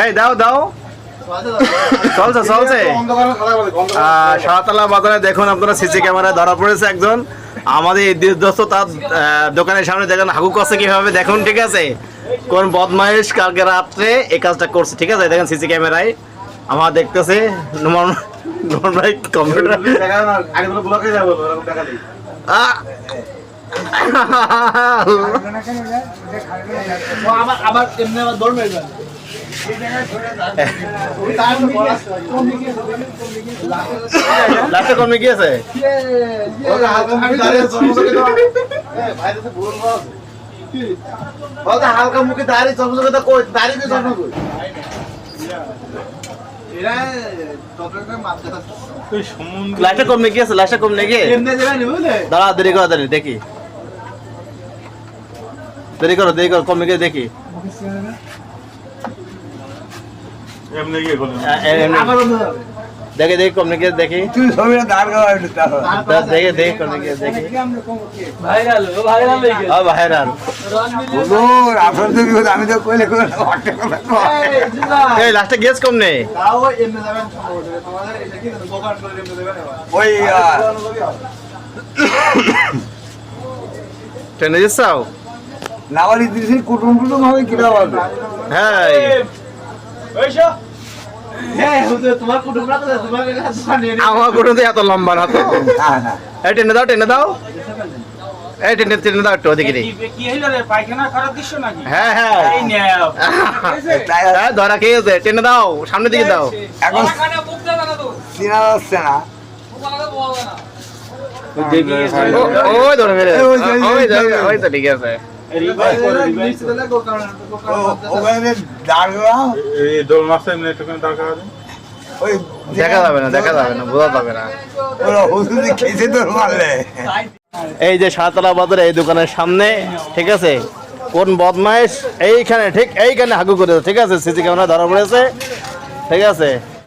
এই দাও দাও, চলছে চলছে। সাততলা বাজারে দেখুন আপনারা সিসি ক্যামেরায় ধরা পড়েছে একজন আমাদের দোস্ত, তার দোকানের সামনে দেখেন হাগু করছে কিভাবে দেখুন, ঠিক আছে? কোন বদমাইশ কালকে রাত্রে এই কাজটা করছে, ঠিক আছে? দেখেন সিসি ক্যামেরায় আমার দেখতেছে। কম্পিউটার লাস্টে কমে গিয়েছে। হালকা মুখে দাঁড়িয়ে চমচকে কই দাঁড়িয়ে দিয়ে চমচক কই এরা লাস্টে কমে গিয়েছে, লাস্টে কমে গিয়ে দাঁড়া, দেরি করো, দেরি দেখি, দেরি করো কমে গিয়ে দেখি। দেখে দেখি কমে গিয়ে দেখি, দেখে দেখি কমে গিয়ে দেখি। ভাইরাল আমি তো কইলে এই লাস্টে গেস কম নেই। ওই ট্রেনে যাচ্ছাও? নাওয়ারি দিয়েছি কুটুম টুটুম হবে কিনা বলবে। হ্যাঁ আমার কুটুম তো এত লম্বা না তো। এই টেনে দাও, টেনে দাও, এই টেনে টেনে দাও একটু ওদিকে। হ্যাঁ হ্যাঁ হ্যাঁ, ধরা খেয়েছে, টেনে দাও, সামনের দিকে দাও। এখন চিনা যাচ্ছে না। ওই ধরে মেরে, ওই তো ঠিক আছে। দেখা যাবে না, দেখা যাবে না, বোঝা যাবে না। এই যে সাততলা বাজারে এই দোকানের সামনে, ঠিক আছে, কোন বদমাইশ এইখানে, ঠিক এইখানে হাগু করেছে, ঠিক আছে? সিসি ক্যামেরা ধরা পড়েছে, ঠিক আছে?